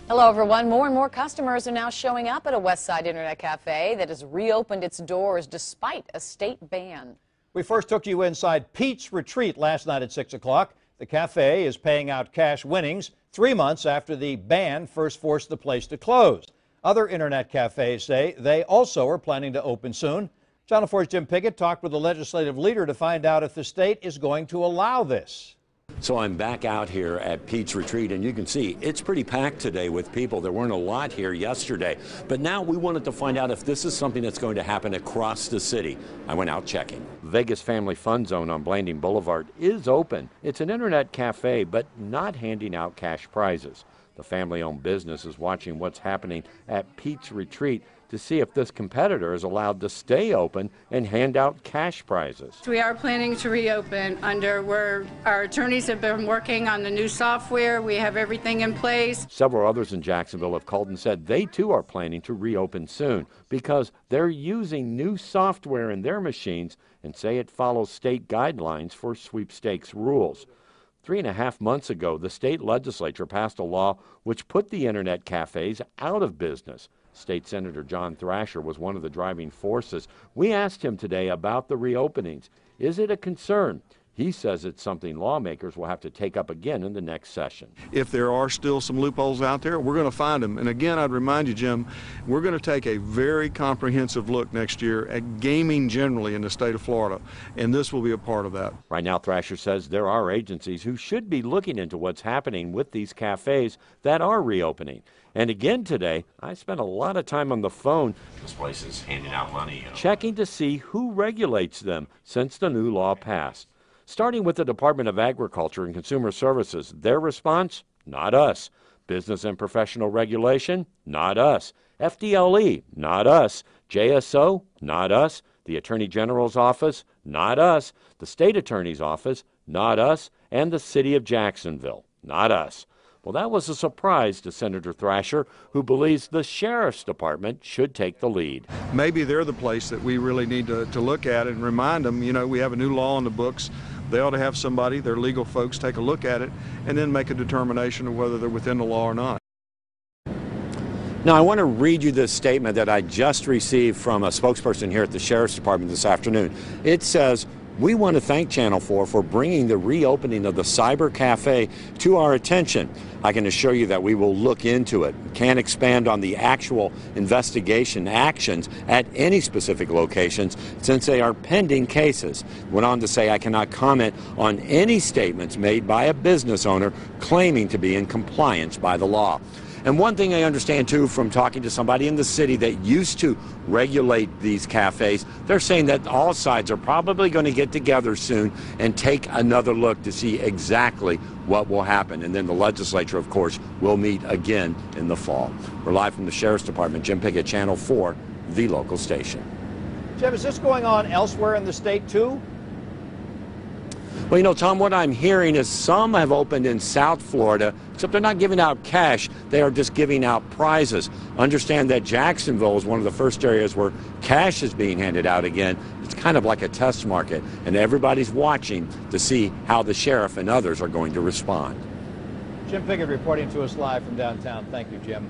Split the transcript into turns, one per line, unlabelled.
Hello, everyone. More and more customers are now showing up at a Westside Internet Cafe that has reopened its doors despite a state ban.
We first took you inside Pete's Retreat last night at 6 o'clock. The cafe is paying out cash winnings 3 months after the ban first forced the place to close. Other Internet cafes say they also are planning to open soon. Channel 4's Jim Pickett talked with the legislative leader to find out if the state is going to allow this.
So I'm back out here at Pete's Retreat, and you can see it's pretty packed today with people. There weren't a lot here yesterday, but now we wanted to find out if this is something that's going to happen across the city. I went out checking. Vegas Family Fun Zone on Blanding Boulevard is open. It's an internet cafe, but not handing out cash prizes. The family-owned business is watching what's happening at Pete's Retreat to see if this competitor is allowed to stay open and hand out cash prizes.
We are planning to reopen where our attorneys have been working on the new software. We have everything in place.
Several others in Jacksonville have called and said they too are planning to reopen soon because they're using new software in their machines and say it follows state guidelines for sweepstakes rules. 3.5 months ago, the state legislature passed a law which put the internet cafes out of business. State Senator John Thrasher was one of the driving forces. We asked him today about the reopenings. Is it a concern? He says it's something lawmakers will have to take up again in the next session.
If there are still some loopholes out there, we're going to find them. And again, I'd remind you, Jim, we're going to take a very comprehensive look next year at gaming generally in the state of Florida, and this will be a part of that.
Right now, Thrasher says there are agencies who should be looking into what's happening with these cafes that are reopening. And again today, I spent a lot of time on the phone.
This place is handing out money.
Checking to see who regulates them since the new law passed. Starting with the Department of Agriculture and Consumer Services, their response, not us. Business and Professional Regulation, not us. FDLE, not us. JSO, not us. The Attorney General's Office, not us. The State Attorney's Office, not us. And the City of Jacksonville, not us. Well, that was a surprise to Senator Thrasher, who believes the Sheriff's Department should take the lead.
Maybe they're the place that we really need to look at and remind them, you know, we have a new law on the books. They ought to have somebody, their legal folks, take a look at it and then make a determination of whether they're within the law or not.
Now, I want to read you this statement that I just received from a spokesperson here at the Sheriff's Department this afternoon. It says, "We want to thank Channel 4 for bringing the reopening of the Cyber Cafe to our attention. I can assure you that we will look into it. Can't expand on the actual investigation actions at any specific locations since they are pending cases." Went on to say, "I cannot comment on any statements made by a business owner claiming to be in compliance by the law." And one thing I understand, too, from talking to somebody in the city that used to regulate these cafes, they're saying that all sides are probably going to get together soon and take another look to see exactly what will happen. And then the legislature, of course, will meet again in the fall. We're live from the Sheriff's Department. Jim Pickett, Channel 4, the local station.
Jim, is this going on elsewhere in the state, too?
Well, you know, Tom, what I'm hearing is some have opened in South Florida, except they're not giving out cash. They are just giving out prizes. Understand that Jacksonville is one of the first areas where cash is being handed out again. It's kind of like a test market, and everybody's watching to see how the sheriff and others are going to respond.
Jim Pickett reporting to us live from downtown. Thank you, Jim.